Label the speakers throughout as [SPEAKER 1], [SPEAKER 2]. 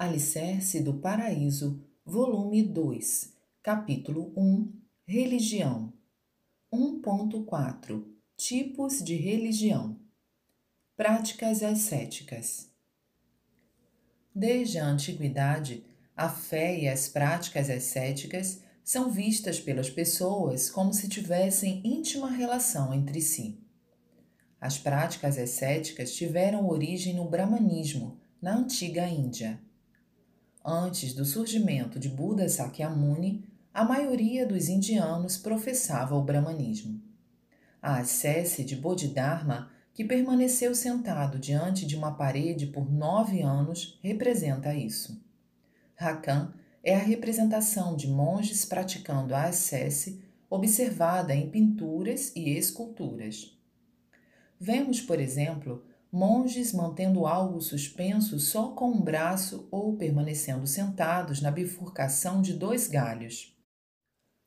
[SPEAKER 1] Alicerce do Paraíso, volume 2, capítulo 1, Religião. 1.4 Tipos de religião. Práticas ascéticas. Desde a antiguidade, a fé e as práticas ascéticas são vistas pelas pessoas como se tivessem íntima relação entre si. As práticas ascéticas tiveram origem no Brahmanismo, na antiga Índia. Antes do surgimento de Buda Sakyamuni, a maioria dos indianos professava o brahmanismo. A ascese de Bodhidharma, que permaneceu sentado diante de uma parede por 9 anos, representa isso. Rakan é a representação de monges praticando a ascese, observada em pinturas e esculturas. Vemos, por exemplo, monges mantendo algo suspenso só com um braço ou permanecendo sentados na bifurcação de 2 galhos.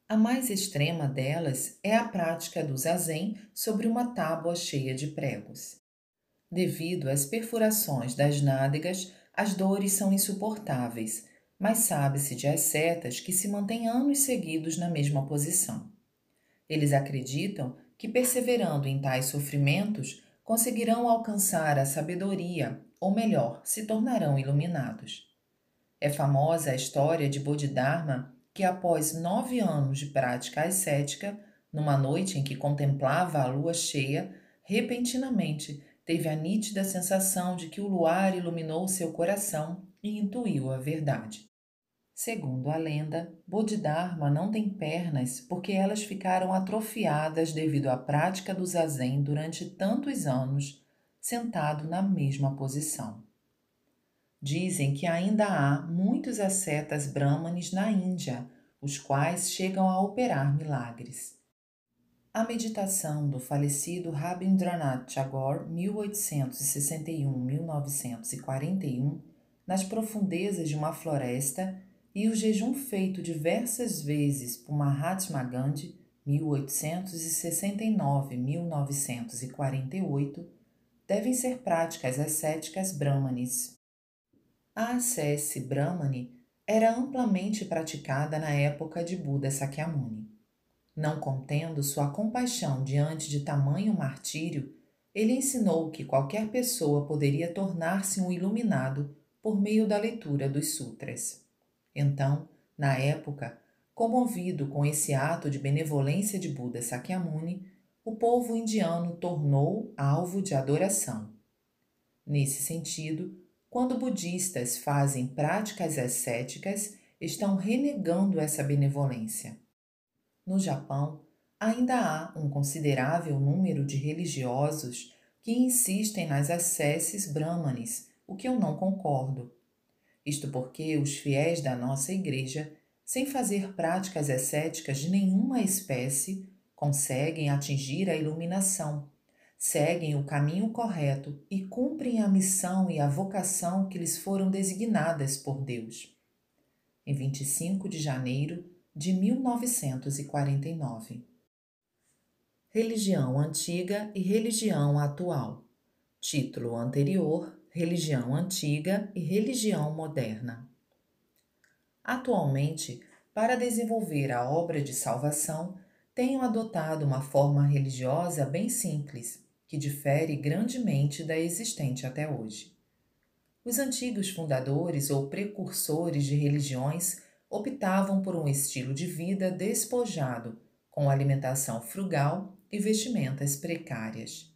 [SPEAKER 1] A mais extrema delas é a prática do zazen sobre uma tábua cheia de pregos. Devido às perfurações das nádegas, as dores são insuportáveis, mas sabe-se de ascetas que se mantêm anos seguidos na mesma posição. Eles acreditam que, perseverando em tais sofrimentos, conseguirão alcançar a sabedoria, ou melhor, se tornarão iluminados. É famosa a história de Bodhidharma, que após 9 anos de prática ascética, numa noite em que contemplava a lua cheia, repentinamente teve a nítida sensação de que o luar iluminou seu coração e intuiu a verdade. Segundo a lenda, Bodhidharma não tem pernas porque elas ficaram atrofiadas devido à prática do zazen durante tantos anos, sentado na mesma posição. Dizem que ainda há muitos ascetas brahmanes na Índia, os quais chegam a operar milagres. A meditação do falecido Rabindranath Tagore, 1861-1941, nas profundezas de uma floresta, e o jejum feito diversas vezes por Mahatma Gandhi, 1869-1948, devem ser práticas ascéticas brahmanes. A ascese brahmane era amplamente praticada na época de Buda Sakyamuni. Não contendo sua compaixão diante de tamanho martírio, ele ensinou que qualquer pessoa poderia tornar-se um iluminado por meio da leitura dos sutras. Então, na época, comovido com esse ato de benevolência de Buda Sakyamuni, o povo indiano tornou alvo de adoração. Nesse sentido, quando budistas fazem práticas ascéticas, estão renegando essa benevolência. No Japão, ainda há um considerável número de religiosos que insistem nas asceses brahmanes, o que eu não concordo. Isto porque os fiéis da nossa igreja, sem fazer práticas ascéticas de nenhuma espécie, conseguem atingir a iluminação, seguem o caminho correto e cumprem a missão e a vocação que lhes foram designadas por Deus. Em 25 de janeiro de 1949. Religião antiga e religião atual. Título anterior: Religião antiga e religião moderna. Atualmente, para desenvolver a obra de salvação, tenho adotado uma forma religiosa bem simples, que difere grandemente da existente até hoje. Os antigos fundadores ou precursores de religiões optavam por um estilo de vida despojado, com alimentação frugal e vestimentas precárias.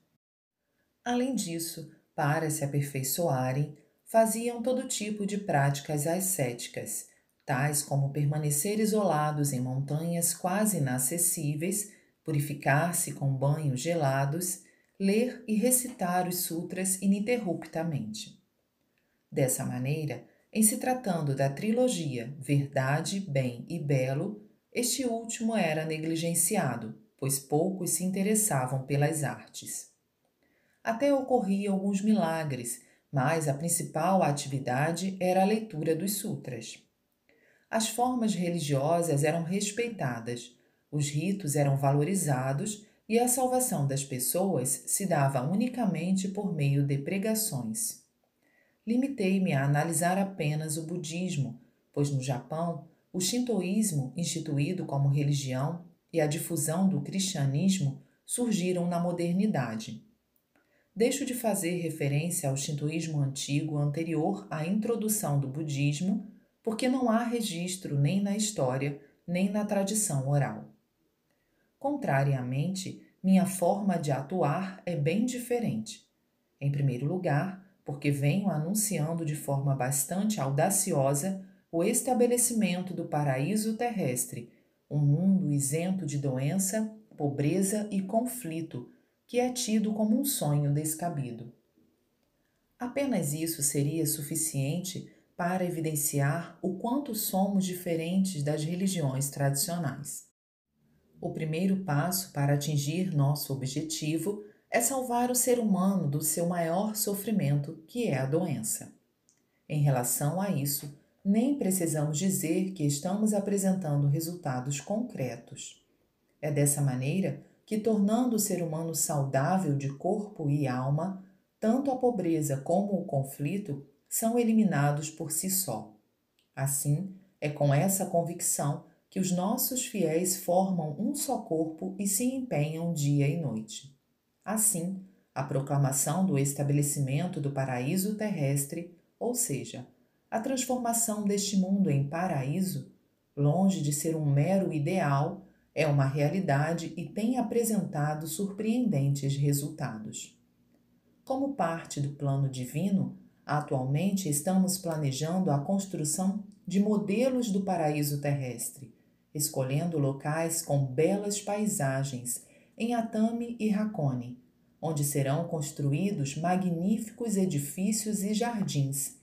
[SPEAKER 1] Além disso, para se aperfeiçoarem, faziam todo tipo de práticas ascéticas, tais como permanecer isolados em montanhas quase inacessíveis, purificar-se com banhos gelados, ler e recitar os sutras ininterruptamente. Dessa maneira, em se tratando da trilogia Verdade, Bem e Belo, este último era negligenciado, pois poucos se interessavam pelas artes. Até ocorriam alguns milagres, mas a principal atividade era a leitura dos sutras. As formas religiosas eram respeitadas, os ritos eram valorizados e a salvação das pessoas se dava unicamente por meio de pregações. limitei-me a analisar apenas o budismo, pois no Japão, o shintoísmo, instituído como religião, e a difusão do cristianismo surgiram na modernidade. Deixo de fazer referência ao shintoísmo antigo anterior à introdução do budismo, porque não há registro nem na história, nem na tradição oral. Contrariamente, minha forma de atuar é bem diferente. Em primeiro lugar, porque venho anunciando de forma bastante audaciosa o estabelecimento do paraíso terrestre, um mundo isento de doença, pobreza e conflito, que é tido como um sonho descabido. Apenas isso seria suficiente para evidenciar o quanto somos diferentes das religiões tradicionais. O primeiro passo para atingir nosso objetivo é salvar o ser humano do seu maior sofrimento, que é a doença. Em relação a isso, nem precisamos dizer que estamos apresentando resultados concretos. É dessa maneira que, tornando o ser humano saudável de corpo e alma, tanto a pobreza como o conflito são eliminados por si só. Assim, é com essa convicção que os nossos fiéis formam um só corpo e se empenham dia e noite. Assim, a proclamação do estabelecimento do paraíso terrestre, ou seja, a transformação deste mundo em paraíso, longe de ser um mero ideal, é uma realidade e tem apresentado surpreendentes resultados. Como parte do plano divino, atualmente estamos planejando a construção de modelos do paraíso terrestre, escolhendo locais com belas paisagens em Atami e Hakone, onde serão construídos magníficos edifícios e jardins.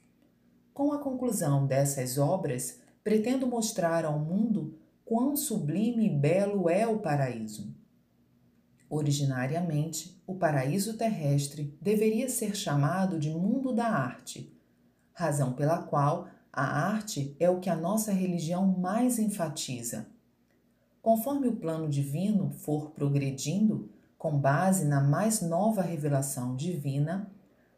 [SPEAKER 1] Com a conclusão dessas obras, pretendo mostrar ao mundo quão sublime e belo é o paraíso. Originariamente, o paraíso terrestre deveria ser chamado de mundo da arte, razão pela qual a arte é o que a nossa religião mais enfatiza. Conforme o plano divino for progredindo, com base na mais nova revelação divina,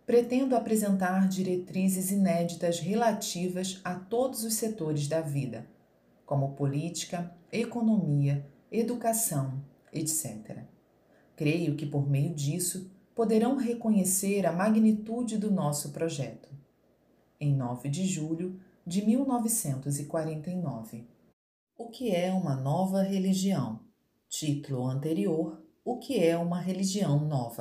[SPEAKER 1] pretendo apresentar diretrizes inéditas relativas a todos os setores da vida, como política, economia, educação, etc. Creio que por meio disso poderão reconhecer a magnitude do nosso projeto. Em 9 de julho de 1949. O que é uma nova religião? Título anterior: O que é uma religião nova?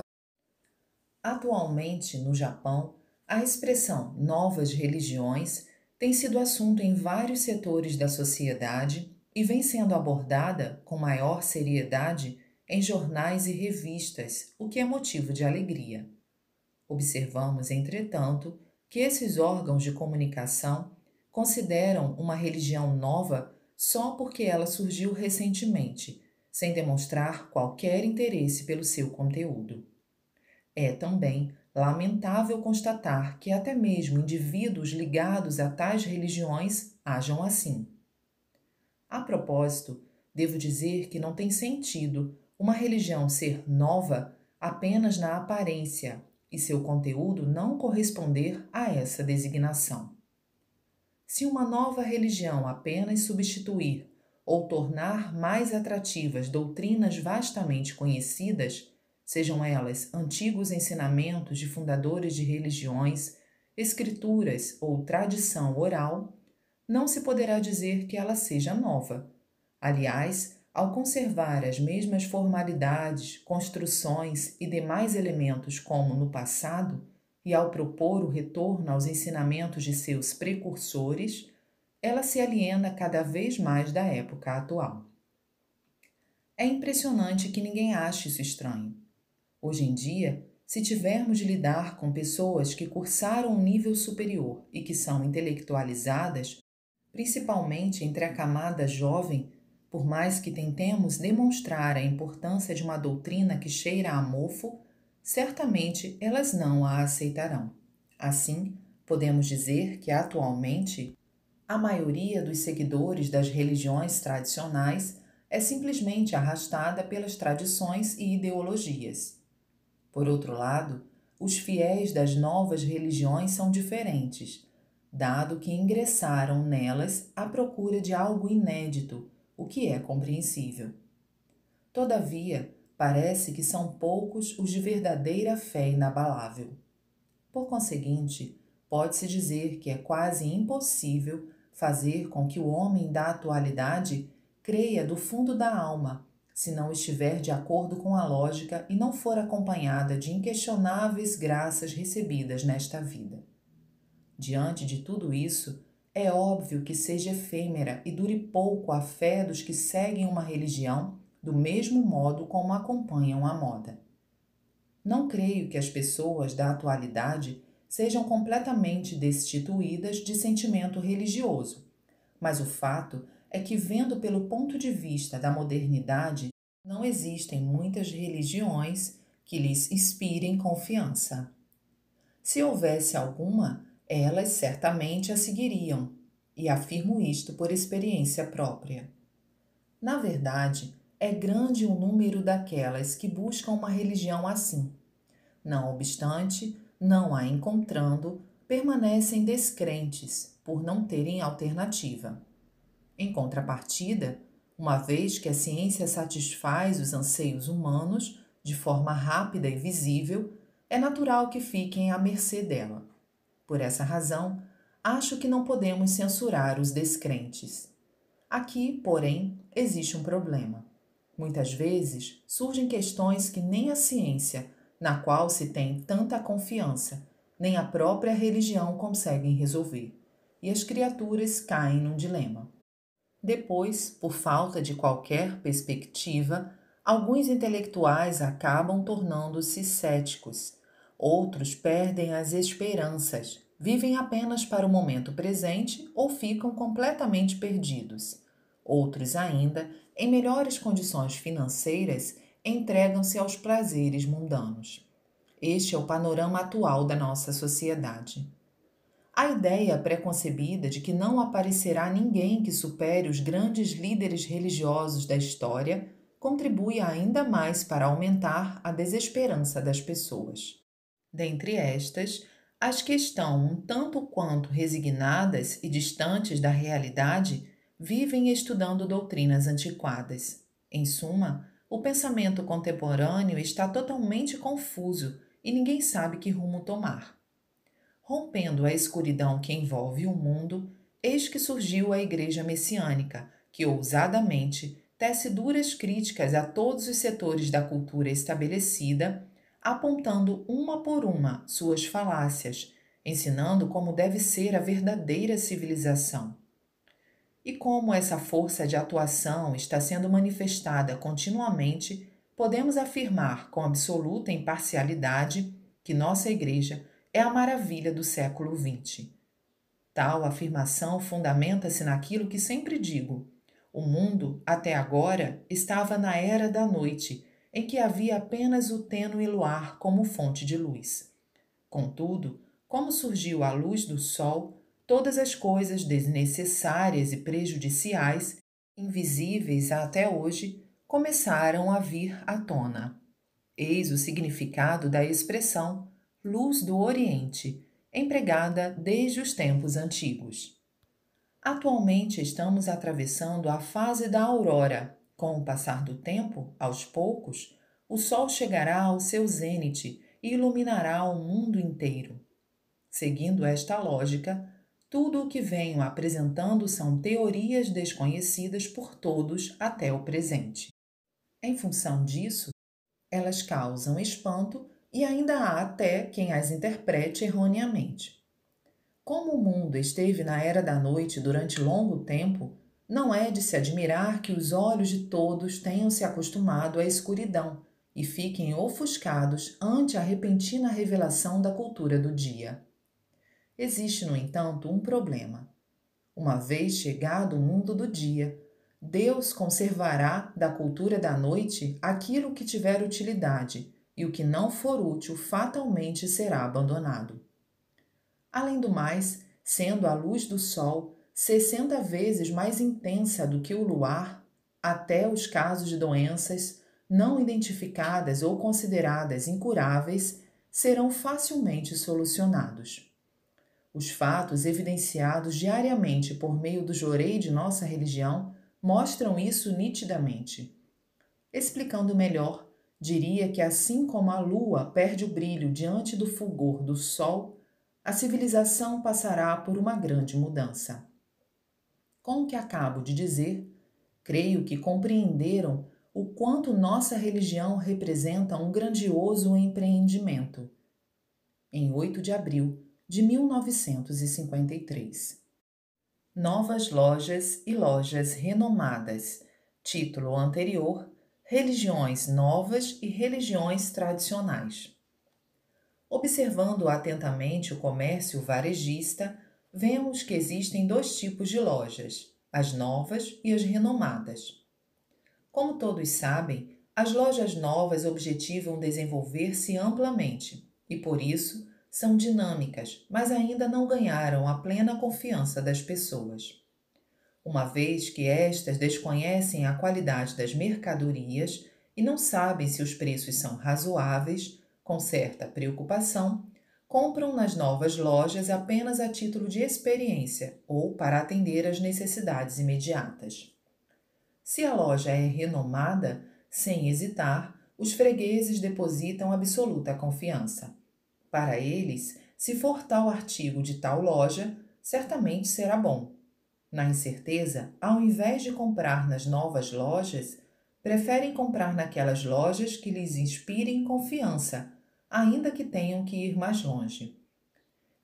[SPEAKER 1] Atualmente, no Japão, a expressão novas religiões tem sido assunto em vários setores da sociedade e vem sendo abordada com maior seriedade em jornais e revistas, o que é motivo de alegria. Observamos, entretanto, que esses órgãos de comunicação consideram uma religião nova só porque ela surgiu recentemente, sem demonstrar qualquer interesse pelo seu conteúdo. É também lamentável constatar que até mesmo indivíduos ligados a tais religiões ajam assim. A propósito, devo dizer que não tem sentido uma religião ser nova apenas na aparência e seu conteúdo não corresponder a essa designação. Se uma nova religião apenas substituir ou tornar mais atrativas doutrinas vastamente conhecidas, sejam elas antigos ensinamentos de fundadores de religiões, escrituras ou tradição oral, não se poderá dizer que ela seja nova. Aliás, ao conservar as mesmas formalidades, construções e demais elementos como no passado, e ao propor o retorno aos ensinamentos de seus precursores, ela se aliena cada vez mais da época atual. É impressionante que ninguém ache isso estranho. Hoje em dia, se tivermos de lidar com pessoas que cursaram um nível superior e que são intelectualizadas, principalmente entre a camada jovem, por mais que tentemos demonstrar a importância de uma doutrina que cheira a mofo, certamente elas não a aceitarão. Assim, podemos dizer que atualmente a maioria dos seguidores das religiões tradicionais é simplesmente arrastada pelas tradições e ideologias. Por outro lado, os fiéis das novas religiões são diferentes, dado que ingressaram nelas à procura de algo inédito, o que é compreensível. Todavia, parece que são poucos os de verdadeira fé inabalável. Por conseguinte, pode-se dizer que é quase impossível fazer com que o homem da atualidade creia do fundo da alma, se não estiver de acordo com a lógica e não for acompanhada de inquestionáveis graças recebidas nesta vida. Diante de tudo isso, é óbvio que seja efêmera e dure pouco a fé dos que seguem uma religião do mesmo modo como acompanham a moda. Não creio que as pessoas da atualidade sejam completamente destituídas de sentimento religioso, mas o fato é que, vendo pelo ponto de vista da modernidade, não existem muitas religiões que lhes inspirem confiança. Se houvesse alguma, elas certamente a seguiriam, e afirmo isto por experiência própria. Na verdade, é grande o número daquelas que buscam uma religião assim. Não obstante, não a encontrando, permanecem descrentes por não terem alternativa. Em contrapartida, uma vez que a ciência satisfaz os anseios humanos de forma rápida e visível, é natural que fiquem à mercê dela. Por essa razão, acho que não podemos censurar os descrentes. Aqui, porém, existe um problema. Muitas vezes surgem questões que nem a ciência, na qual se tem tanta confiança, nem a própria religião conseguem resolver, e as criaturas caem num dilema. Depois, por falta de qualquer perspectiva, alguns intelectuais acabam tornando-se céticos, outros perdem as esperanças, vivem apenas para o momento presente ou ficam completamente perdidos. Outros ainda, em melhores condições financeiras, entregam-se aos prazeres mundanos. Este é o panorama atual da nossa sociedade. A ideia preconcebida de que não aparecerá ninguém que supere os grandes líderes religiosos da história contribui ainda mais para aumentar a desesperança das pessoas. Dentre estas, as que estão um tanto quanto resignadas e distantes da realidade vivem estudando doutrinas antiquadas. Em suma, o pensamento contemporâneo está totalmente confuso e ninguém sabe que rumo tomar. Rompendo a escuridão que envolve o mundo, eis que surgiu a Igreja Messiânica, que ousadamente tece duras críticas a todos os setores da cultura estabelecida, apontando uma por uma suas falácias, ensinando como deve ser a verdadeira civilização. E como essa força de atuação está sendo manifestada continuamente, podemos afirmar com absoluta imparcialidade que nossa Igreja é a maravilha do século XX. Tal afirmação fundamenta-se naquilo que sempre digo. O mundo, até agora, estava na era da noite, em que havia apenas o tênue luar como fonte de luz. Contudo, como surgiu a luz do sol, todas as coisas desnecessárias e prejudiciais, invisíveis até hoje, começaram a vir à tona. Eis o significado da expressão luz do Oriente, empregada desde os tempos antigos. Atualmente estamos atravessando a fase da aurora. Com o passar do tempo, aos poucos, o sol chegará ao seu zênite e iluminará o mundo inteiro. Seguindo esta lógica, tudo o que venho apresentando são teorias desconhecidas por todos até o presente. Em função disso, elas causam espanto e ainda há até quem as interprete erroneamente. Como o mundo esteve na era da noite durante longo tempo, não é de se admirar que os olhos de todos tenham se acostumado à escuridão e fiquem ofuscados ante a repentina revelação da cultura do dia. Existe, no entanto, um problema. Uma vez chegado o mundo do dia, Deus conservará da cultura da noite aquilo que tiver utilidade, e o que não for útil fatalmente será abandonado. Além do mais, sendo a luz do sol 60 vezes mais intensa do que o luar, até os casos de doenças não identificadas ou consideradas incuráveis serão facilmente solucionados. Os fatos evidenciados diariamente por meio do jorei de nossa religião mostram isso nitidamente. Explicando melhor, diria que assim como a lua perde o brilho diante do fulgor do sol, a civilização passará por uma grande mudança. Com o que acabo de dizer, creio que compreenderam o quanto nossa religião representa um grandioso empreendimento. Em 8 de abril de 1953. Novas lojas e lojas renomadas. Título anterior: Religiões novas e religiões tradicionais. Observando atentamente o comércio varejista, vemos que existem dois tipos de lojas, as novas e as renomadas. Como todos sabem, as lojas novas objetivam desenvolver-se amplamente e, por isso, são dinâmicas, mas ainda não ganharam a plena confiança das pessoas. Uma vez que estas desconhecem a qualidade das mercadorias e não sabem se os preços são razoáveis, com certa preocupação, compram nas novas lojas apenas a título de experiência ou para atender às necessidades imediatas. Se a loja é renomada, sem hesitar, os fregueses depositam absoluta confiança. Para eles, se for tal artigo de tal loja, certamente será bom. Na incerteza, ao invés de comprar nas novas lojas, preferem comprar naquelas lojas que lhes inspirem confiança, ainda que tenham que ir mais longe.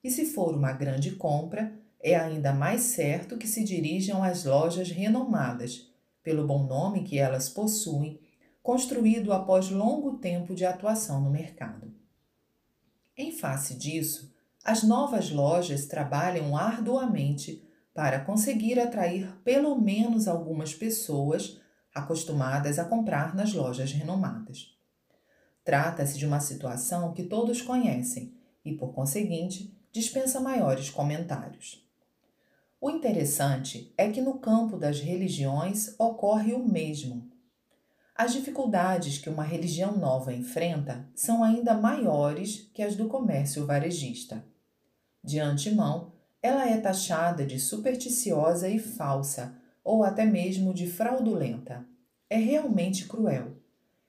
[SPEAKER 1] E se for uma grande compra, é ainda mais certo que se dirijam às lojas renomadas, pelo bom nome que elas possuem, construído após longo tempo de atuação no mercado. Em face disso, as novas lojas trabalham arduamente para conseguir atrair pelo menos algumas pessoas acostumadas a comprar nas lojas renomadas. Trata-se de uma situação que todos conhecem e, por conseguinte, dispensa maiores comentários. O interessante é que no campo das religiões ocorre o mesmo. As dificuldades que uma religião nova enfrenta são ainda maiores que as do comércio varejista. De antemão, ela é taxada de supersticiosa e falsa, ou até mesmo de fraudulenta. É realmente cruel.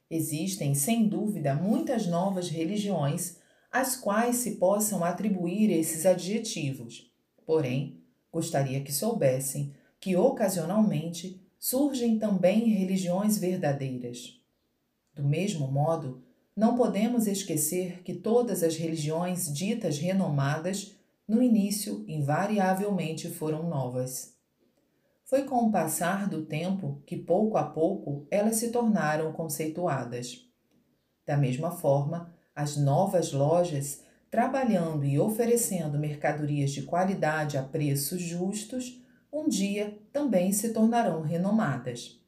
[SPEAKER 1] Existem, sem dúvida, muitas novas religiões às quais se possam atribuir esses adjetivos. Porém, gostaria que soubessem que, ocasionalmente, surgem também religiões verdadeiras. Do mesmo modo, não podemos esquecer que todas as religiões ditas renomadas, no início, invariavelmente foram novas. Foi com o passar do tempo que, pouco a pouco, elas se tornaram conceituadas. Da mesma forma, as novas lojas, trabalhando e oferecendo mercadorias de qualidade a preços justos, um dia também se tornarão renomadas.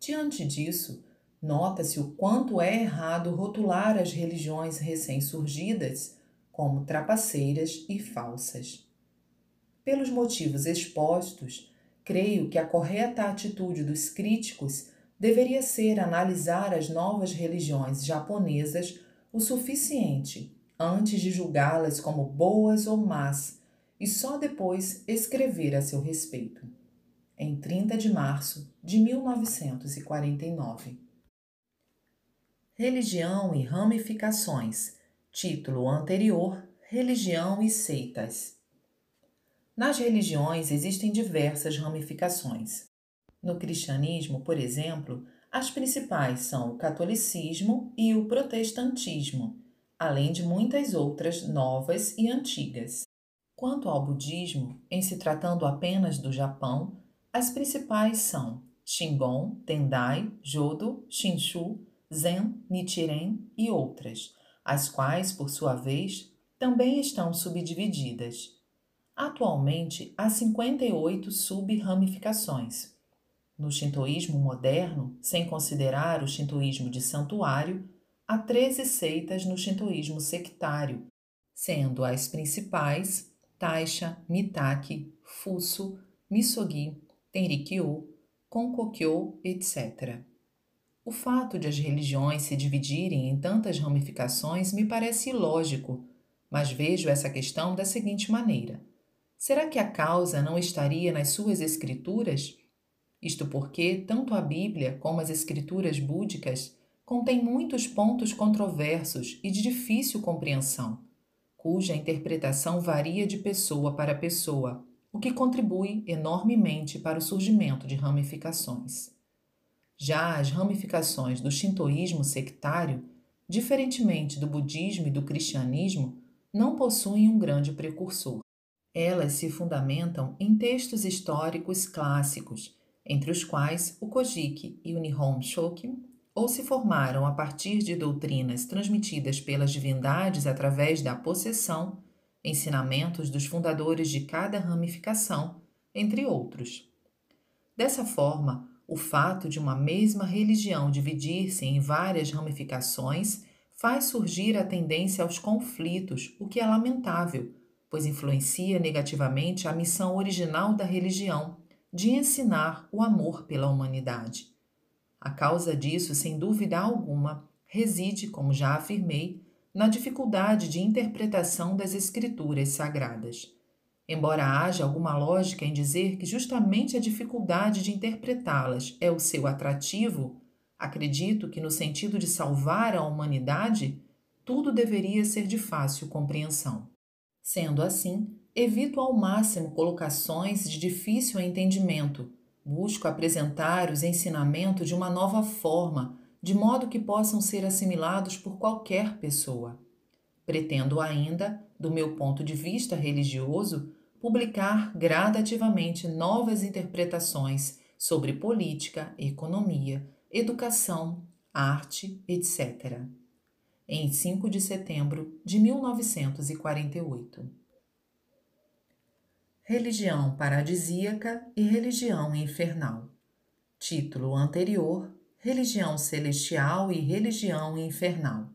[SPEAKER 1] Diante disso, nota-se o quanto é errado rotular as religiões recém-surgidas como trapaceiras e falsas. Pelos motivos expostos, creio que a correta atitude dos críticos deveria ser analisar as novas religiões japonesas o suficiente antes de julgá-las como boas ou más e só depois escrever a seu respeito. Em 30 de março de 1949. Religião e ramificações. Título anterior: Religião e seitas. Nas religiões existem diversas ramificações. No cristianismo, por exemplo, as principais são o catolicismo e o protestantismo, além de muitas outras novas e antigas. Quanto ao budismo, em se tratando apenas do Japão, as principais são Shingon, Tendai, Jodo, Shinshu, Zen, Nichiren e outras, as quais, por sua vez, também estão subdivididas. Atualmente, há 58 sub-ramificações. No shintoísmo moderno, sem considerar o shintoísmo de santuário, há 13 seitas no shintoísmo sectário, sendo as principais Taisha, Mitake, Fuso, Misogi, Tenrikyo, Konkokyo, etc. O fato de as religiões se dividirem em tantas ramificações me parece ilógico, mas vejo essa questão da seguinte maneira: será que a causa não estaria nas suas escrituras? Isto porque tanto a Bíblia como as escrituras búdicas contêm muitos pontos controversos e de difícil compreensão, cuja interpretação varia de pessoa para pessoa, o que contribui enormemente para o surgimento de ramificações. Já as ramificações do shintoísmo sectário, diferentemente do budismo e do cristianismo, não possuem um grande precursor. Elas se fundamentam em textos históricos clássicos, entre os quais o Kojiki e o Nihon Shoki, ou se formaram a partir de doutrinas transmitidas pelas divindades através da possessão, ensinamentos dos fundadores de cada ramificação, entre outros. Dessa forma, o fato de uma mesma religião dividir-se em várias ramificações faz surgir a tendência aos conflitos, o que é lamentável, pois influencia negativamente a missão original da religião, de ensinar o amor pela humanidade. A causa disso, sem dúvida alguma, reside, como já afirmei, na dificuldade de interpretação das escrituras sagradas. Embora haja alguma lógica em dizer que justamente a dificuldade de interpretá-las é o seu atrativo, acredito que, no sentido de salvar a humanidade, tudo deveria ser de fácil compreensão. Sendo assim, evito ao máximo colocações de difícil entendimento, busco apresentar os ensinamentos de uma nova forma, de modo que possam ser assimilados por qualquer pessoa. Pretendo ainda, do meu ponto de vista religioso, publicar gradativamente novas interpretações sobre política, economia, educação, arte, etc. Em 5 de setembro de 1948. Religião paradisíaca e religião infernal. Título anterior: Religião celestial e religião infernal.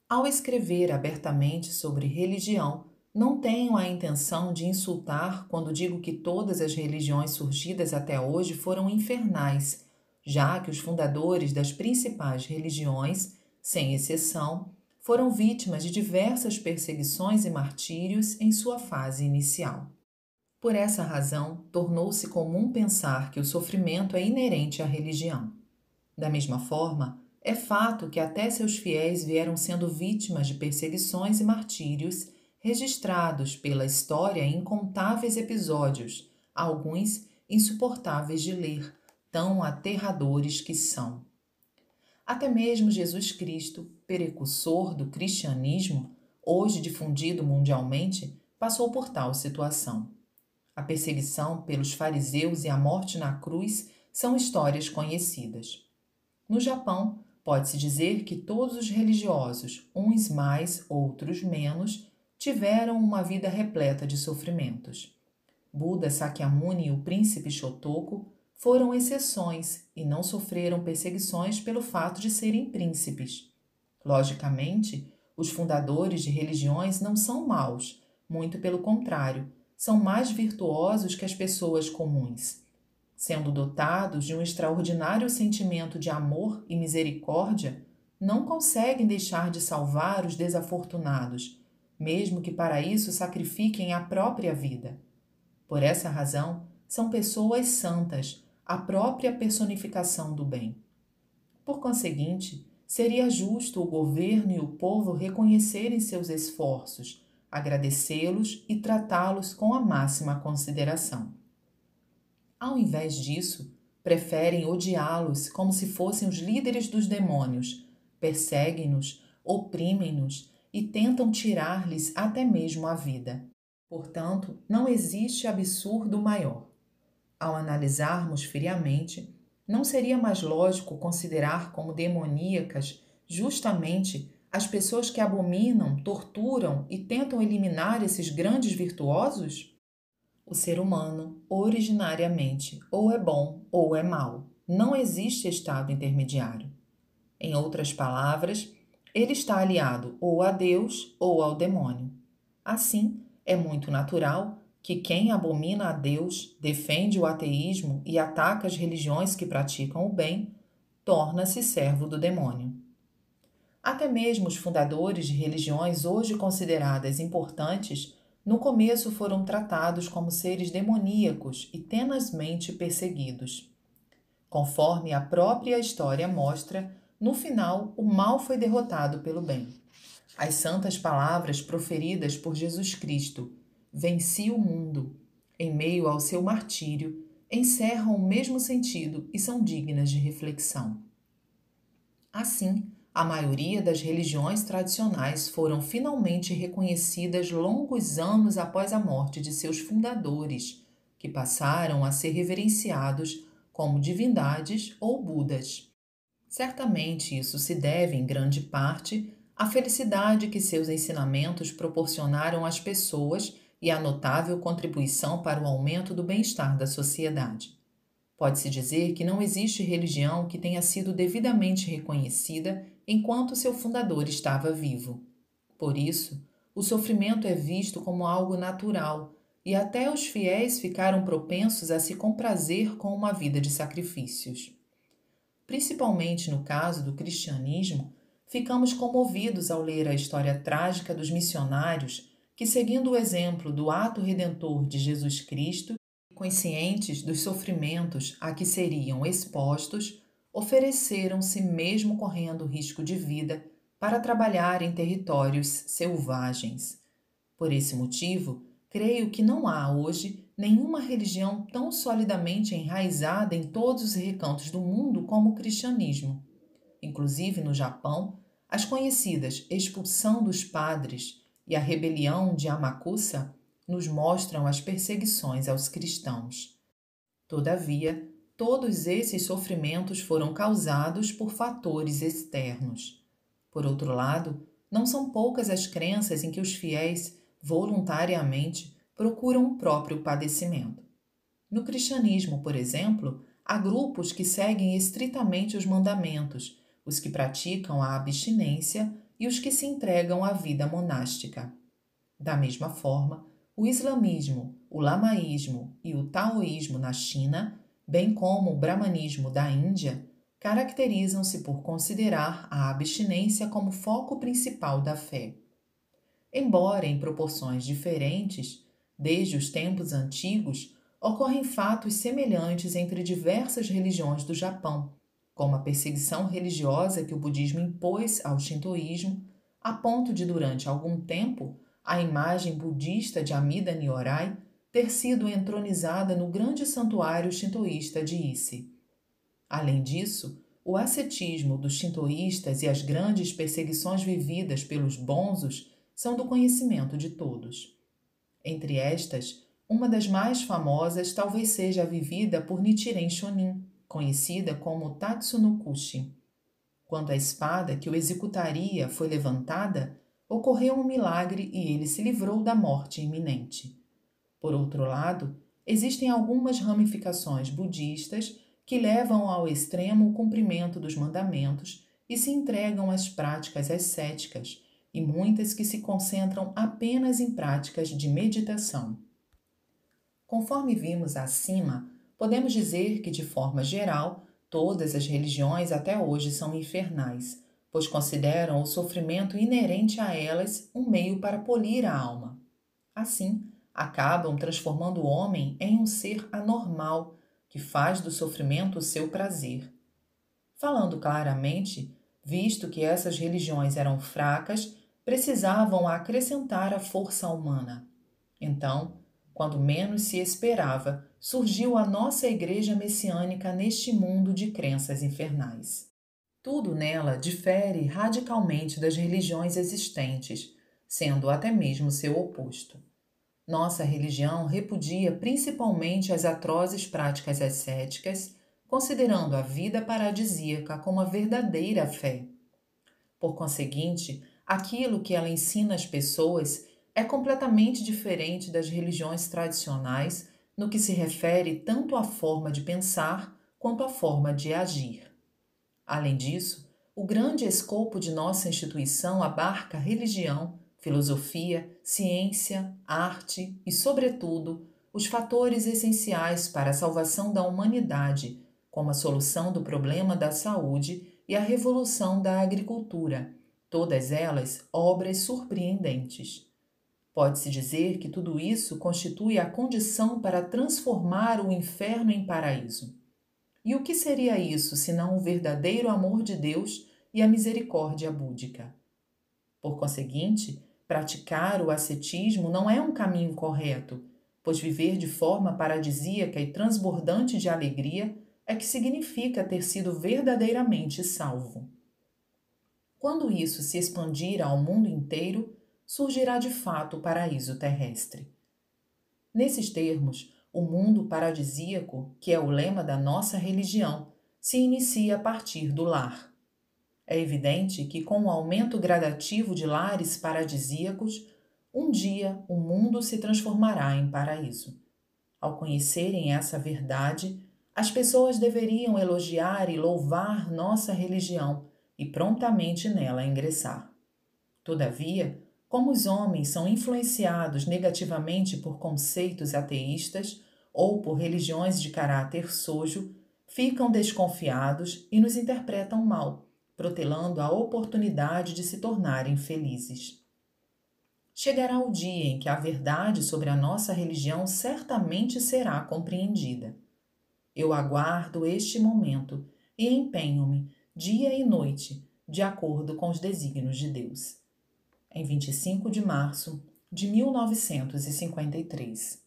[SPEAKER 1] Ao escrever abertamente sobre religião, não tenho a intenção de insultar quando digo que todas as religiões surgidas até hoje foram infernais, já que os fundadores das principais religiões, sem exceção, foram vítimas de diversas perseguições e martírios em sua fase inicial. Por essa razão, tornou-se comum pensar que o sofrimento é inerente à religião. Da mesma forma, é fato que até seus fiéis vieram sendo vítimas de perseguições e martírios registrados pela história em incontáveis episódios, alguns insuportáveis de ler, tão aterradores que são. Até mesmo Jesus Cristo, precursor do cristianismo, hoje difundido mundialmente, passou por tal situação. A perseguição pelos fariseus e a morte na cruz são histórias conhecidas. No Japão, pode-se dizer que todos os religiosos, uns mais, outros menos, tiveram uma vida repleta de sofrimentos. Buda Sakyamuni e o príncipe Shotoku foram exceções e não sofreram perseguições pelo fato de serem príncipes. Logicamente, os fundadores de religiões não são maus, muito pelo contrário, são mais virtuosos que as pessoas comuns. Sendo dotados de um extraordinário sentimento de amor e misericórdia, não conseguem deixar de salvar os desafortunados, mesmo que para isso sacrifiquem a própria vida. Por essa razão, são pessoas santas, a própria personificação do bem. Por conseguinte, seria justo o governo e o povo reconhecerem seus esforços, agradecê-los e tratá-los com a máxima consideração. Ao invés disso, preferem odiá-los como se fossem os líderes dos demônios, perseguem-nos, oprimem-nos e tentam tirar-lhes até mesmo a vida. Portanto, não existe absurdo maior. Ao analisarmos friamente, não seria mais lógico considerar como demoníacas justamente as pessoas que abominam, torturam e tentam eliminar esses grandes virtuosos? O ser humano, originariamente, ou é bom ou é mau. Não existe estado intermediário. Em outras palavras, ele está aliado ou a Deus ou ao demônio. Assim, é muito natural que quem abomina a Deus, defende o ateísmo e ataca as religiões que praticam o bem, torna-se servo do demônio. Até mesmo os fundadores de religiões hoje consideradas importantes, no começo foram tratados como seres demoníacos e tenazmente perseguidos. Conforme a própria história mostra, no final o mal foi derrotado pelo bem. As santas palavras proferidas por Jesus Cristo, venci o mundo, em meio ao seu martírio, encerram o mesmo sentido e são dignas de reflexão. Assim, a maioria das religiões tradicionais foram finalmente reconhecidas longos anos após a morte de seus fundadores, que passaram a ser reverenciados como divindades ou Budas. Certamente isso se deve, em grande parte, à felicidade que seus ensinamentos proporcionaram às pessoas e à notável contribuição para o aumento do bem-estar da sociedade. Pode-se dizer que não existe religião que tenha sido devidamente reconhecida enquanto seu fundador estava vivo. Por isso, o sofrimento é visto como algo natural e até os fiéis ficaram propensos a se comprazer com uma vida de sacrifícios. Principalmente no caso do cristianismo, ficamos comovidos ao ler a história trágica dos missionários que, seguindo o exemplo do ato redentor de Jesus Cristo, conscientes dos sofrimentos a que seriam expostos, ofereceram-se mesmo correndo risco de vida para trabalhar em territórios selvagens. Por esse motivo, creio que não há hoje nenhuma religião tão solidamente enraizada em todos os recantos do mundo como o cristianismo. Inclusive no Japão, as conhecidas expulsão dos padres e a rebelião de Amakusa nos mostram as perseguições aos cristãos. Todavia, todos esses sofrimentos foram causados por fatores externos. Por outro lado, não são poucas as crenças em que os fiéis, voluntariamente, procuram o próprio padecimento. No cristianismo, por exemplo, há grupos que seguem estritamente os mandamentos, os que praticam a abstinência e os que se entregam à vida monástica. Da mesma forma, o islamismo, o lamaísmo e o taoísmo na China, bem como o brahmanismo da Índia, caracterizam-se por considerar a abstinência como foco principal da fé. Embora em proporções diferentes, desde os tempos antigos, ocorrem fatos semelhantes entre diversas religiões do Japão, como a perseguição religiosa que o budismo impôs ao shintoísmo, a ponto de, durante algum tempo, a imagem budista de Amida Nyorai ter sido entronizada no grande santuário shintoísta de Ise. Além disso, o ascetismo dos shintoístas e as grandes perseguições vividas pelos bonzos são do conhecimento de todos. Entre estas, uma das mais famosas talvez seja a vivida por Nichiren Shonin, conhecida como Tatsunokushi. Quando a espada que o executaria foi levantada, ocorreu um milagre e ele se livrou da morte iminente. Por outro lado, existem algumas ramificações budistas que levam ao extremo o cumprimento dos mandamentos e se entregam às práticas ascéticas, e muitas que se concentram apenas em práticas de meditação. Conforme vimos acima, podemos dizer que, de forma geral, todas as religiões até hoje são infernais, pois consideram o sofrimento inerente a elas um meio para polir a alma. Assim, acabam transformando o homem em um ser anormal, que faz do sofrimento o seu prazer. Falando claramente, visto que essas religiões eram fracas, precisavam acrescentar a força humana. Então, quando menos se esperava, surgiu a nossa Igreja Messiânica neste mundo de crenças infernais. Tudo nela difere radicalmente das religiões existentes, sendo até mesmo seu oposto. Nossa religião repudia principalmente as atrozes práticas ascéticas, considerando a vida paradisíaca como a verdadeira fé. Por conseguinte, aquilo que ela ensina às pessoas é completamente diferente das religiões tradicionais no que se refere tanto à forma de pensar quanto à forma de agir. Além disso, o grande escopo de nossa instituição abarca religião, filosofia, ciência, arte e, sobretudo, os fatores essenciais para a salvação da humanidade, como a solução do problema da saúde e a revolução da agricultura, todas elas obras surpreendentes. Pode-se dizer que tudo isso constitui a condição para transformar o inferno em paraíso. E o que seria isso, senão o verdadeiro amor de Deus e a misericórdia búdica? Por conseguinte, praticar o ascetismo não é um caminho correto, pois viver de forma paradisíaca e transbordante de alegria é que significa ter sido verdadeiramente salvo. Quando isso se expandir ao mundo inteiro, surgirá de fato o paraíso terrestre. Nesses termos, o mundo paradisíaco, que é o lema da nossa religião, se inicia a partir do lar. É evidente que, com o aumento gradativo de lares paradisíacos, um dia o mundo se transformará em paraíso. Ao conhecerem essa verdade, as pessoas deveriam elogiar e louvar nossa religião e prontamente nela ingressar. Todavia, como os homens são influenciados negativamente por conceitos ateístas ou por religiões de caráter sojo, ficam desconfiados e nos interpretam mal, protelando a oportunidade de se tornarem felizes. Chegará o dia em que a verdade sobre a nossa religião certamente será compreendida. Eu aguardo este momento e empenho-me, dia e noite, de acordo com os desígnios de Deus. Em 25 de março de 1953.